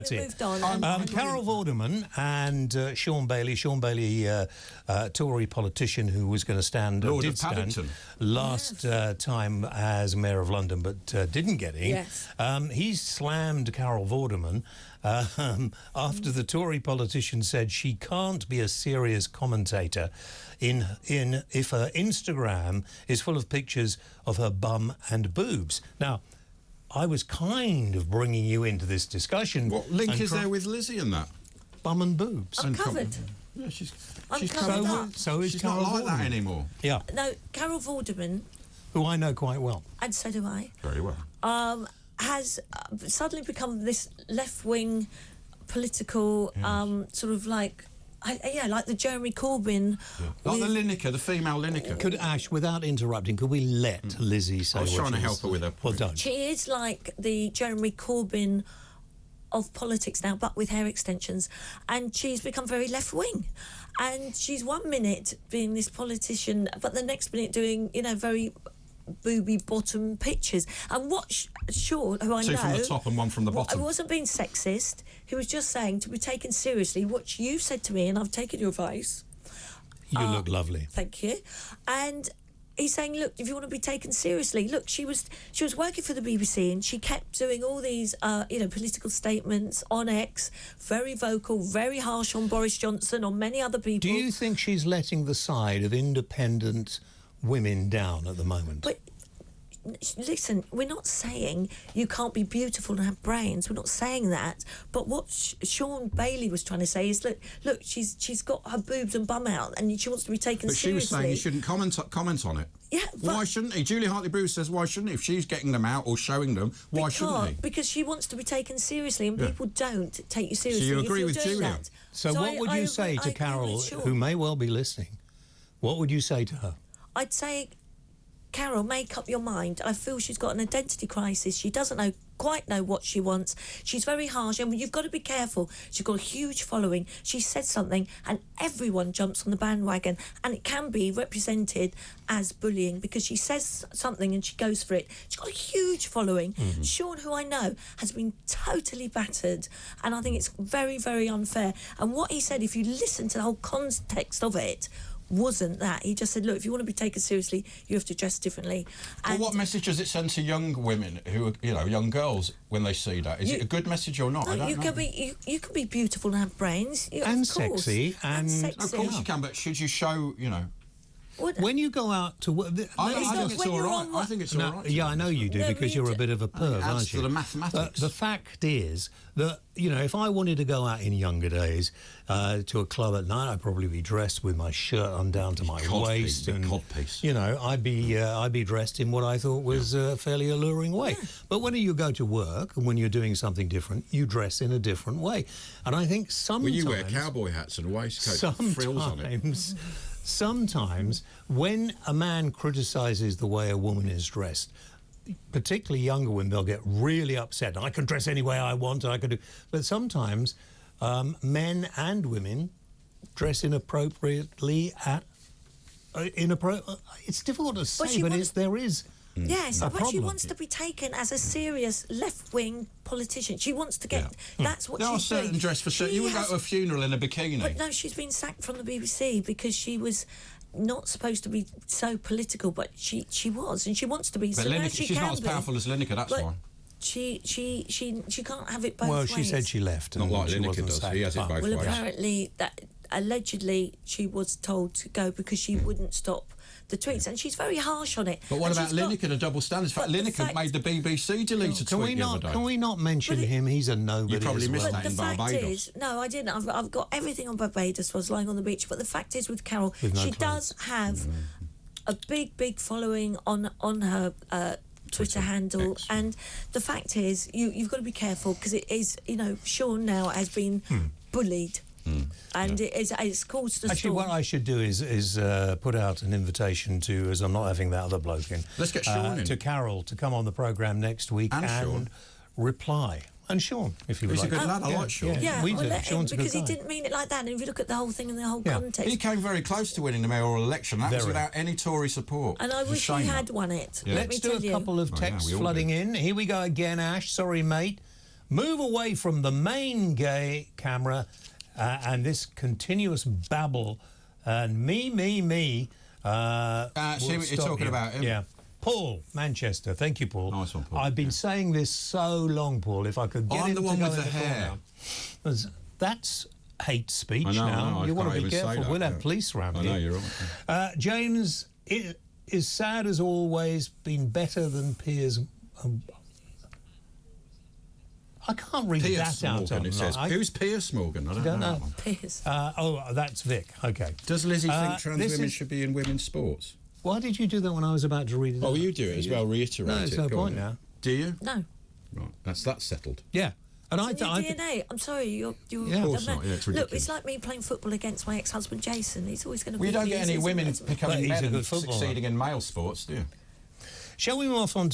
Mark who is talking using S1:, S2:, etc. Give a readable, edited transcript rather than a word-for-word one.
S1: Moved on.
S2: Carol Vorderman and Shaun Bailey, Tory politician who was going to stand, did stand last time as Mayor of London, but didn't get in.
S1: Yes.
S2: He slammed Carol Vorderman after the Tory politician said she can't be a serious commentator if her Instagram is full of pictures of her bum and boobs. Now, I was kind of bringing you into this discussion.
S3: What link is there with Lizzie and that?
S2: Bum and boobs.
S1: I'm covered.
S3: Yeah, she's
S1: covered up.
S2: So is
S3: she's
S2: Carol
S3: not like
S2: Vorderman.
S3: that anymore.
S2: Yeah.
S1: No, Carol Vorderman,
S2: who I know quite well.
S1: and so do I,
S3: Very well.
S1: has suddenly become this left-wing political sort of like... like the Jeremy Corbyn.
S3: Like the Lineker, the female Lineker.
S2: Could Ash, without interrupting, could we let Lizzie say
S3: I was
S2: what
S3: trying to
S2: she
S3: help her with her
S2: Well
S3: point.
S2: done.
S1: She is like the Jeremy Corbyn of politics now, but with hair extensions, and she's become very left-wing. And she's 1 minute being this politician, but the next minute doing, very booby bottom pictures. And what Shaun, who I know...
S3: Two from the top and one from the bottom.
S1: I wasn't being sexist. He was just saying to be taken seriously what you said to me, and I've taken your advice.
S2: You look lovely.
S1: Thank you. And he's saying, look, if you want to be taken seriously, look, she was working for the BBC, and she kept doing all these, political statements on X, very vocal, very harsh on Boris Johnson, on many other people.
S2: Do you think she's letting the side of independent women down at the moment?
S1: But listen, we're not saying you can't be beautiful and have brains. We're not saying that. But what Shaun Bailey was trying to say is, look, she's got her boobs and bum out, and she wants to be taken
S3: But
S1: seriously.
S3: she was saying you shouldn't comment on it.
S1: Yeah,
S3: why shouldn't he? Julia Hartley-Brewer says, why shouldn't he? If she's getting them out or showing them, why shouldn't he?
S1: Because she wants to be taken seriously, and people don't take you seriously.
S3: So you
S1: if
S3: agree
S1: you're
S3: with
S1: doing
S3: Julia?
S1: that.
S2: So what would you say to Carol, who may well be listening? What would you say to her?
S1: I'd say, Carol, make up your mind. I feel she's got an identity crisis. She doesn't quite know what she wants. She's very harsh, and you've got to be careful. She's got a huge following. She said something, and everyone jumps on the bandwagon, and it can be represented as bullying because she says something and she goes for it. She's got a huge following. Shaun, who I know, has been totally battered, and I think it's very, very unfair. And what he said, if you listen to the whole context of it, wasn't that. He just said, look, if you want to be taken seriously, you have to dress differently.
S3: Well, what message does it send to young women who are, young girls when they see that? Is it a good message or not?
S1: No,
S3: I don't know.
S1: You can be beautiful and have brains.
S2: And
S1: of course.
S2: sexy. And
S1: sexy.
S3: Of course you can, but should you show,
S2: When you go out to work...
S3: I think it's all right. I think it's all right.
S2: Yeah, I know you do, because you're a bit of a perv, aren't you?
S3: to the mathematics.
S2: The fact is that, if I wanted to go out in younger days to a club at night, I'd probably be dressed with my shirt down to my waist. And,
S3: codpiece.
S2: I'd be dressed in what I thought was a fairly alluring way. Yeah. But when you go to work and when you're doing something different, you dress in a different way. And I think sometimes...
S3: Well, you wear cowboy hats and waistcoats with frills on it.
S2: Sometimes when a man criticises the way a woman is dressed, particularly younger women, they'll get really upset. I can dress any way I want, I can do... But sometimes men and women dress inappropriately it's difficult to say, but there is...
S1: Yes, but she wants to be taken as a serious left-wing politician. She wants to get... That's what she's doing.
S3: There are certain dress for certain... You would go to a funeral in a bikini.
S1: But no, she's been sacked from the BBC because she was not supposed to be so political, but she was, and she wants to be.
S3: But she's not as powerful as Lineker, that's why.
S1: She can't have it both ways.
S2: Well, she said she left.
S3: Not like Lineker does. He has it both ways.
S1: Well, apparently, allegedly, she was told to go because she wouldn't stop the tweets, and she's very harsh on it.
S3: But what about Lineker, the double standards? In fact, Lineker made the BBC delete a tweet the other day.
S2: Can we not mention him? He's a nobody.
S3: You probably missed that
S1: in
S3: Barbados.
S1: The fact is, no, I didn't. I've got everything on Barbados. I was lying on the beach. But the fact is, with Carol, she does have a big following on her Twitter handle. X. And the fact is, you've got to be careful because it is, Shaun now has been bullied. And it's caused a storm.
S2: Actually, what I should do is put out an invitation to, as I'm not having that other bloke in,
S3: let's get Shaun in.
S2: To Carol to come on the programme next week and reply. And Shaun, if you would like.
S3: He's a good lad. I like Shaun.
S1: Yeah,
S2: we do. Shaun's
S1: because
S2: a
S1: he
S2: good guy.
S1: didn't mean it like that. And if you look at the whole thing in the whole context,
S3: he came very close to winning the mayoral election. That was without any Tory support.
S1: And I wish he had won it.
S2: Let's do a couple of texts flooding in. Here we go again, Ash. Sorry, mate. Move away from the main gay camera and this continuous babble and me.
S3: See what you're talking about him.
S2: Yeah. Paul, Manchester. Thank you, Paul.
S3: Nice one, Paul.
S2: I've been saying this so long, Paul. If I could get
S3: I'm
S2: him
S3: the
S2: to
S3: one
S2: go
S3: with
S2: in
S3: the hair.
S2: corner. That's hate speech
S3: I know,
S2: now.
S3: I
S2: You want to
S3: can't
S2: be
S3: even say
S2: careful.
S3: that,
S2: We'll have
S3: yeah.
S2: police around
S3: I
S2: here.
S3: know, you're right.
S2: James, it is sad as always, been better than Piers. I can't read
S3: Piers
S2: that out.
S3: Morgan, it says. Who's Piers Morgan? I don't know.
S1: Piers.
S2: That's Vic. Okay.
S3: Does Lizzie think trans
S2: this
S3: women
S2: is-
S3: should be in women's sports?
S2: Why did you do that when I was about to read it?
S3: Oh,
S2: out?
S3: you do it as well. Reiterate
S2: No,
S3: it.
S2: there's no
S3: Go
S2: point
S3: on.
S2: now.
S3: Do you?
S1: No.
S3: Right. That's settled.
S2: Yeah. And
S1: Your DNA. I'm sorry, you're
S2: Yeah. Of
S3: course not, yeah, it's
S1: Look,
S3: ridiculous.
S1: it's like me playing football against my ex-husband Jason. He's always going to.
S3: Well, you don't get any women
S2: But
S3: becoming
S2: he's
S3: men
S2: a good
S3: and
S2: footballer.
S3: succeeding in male sports, do you?
S2: Shall we move on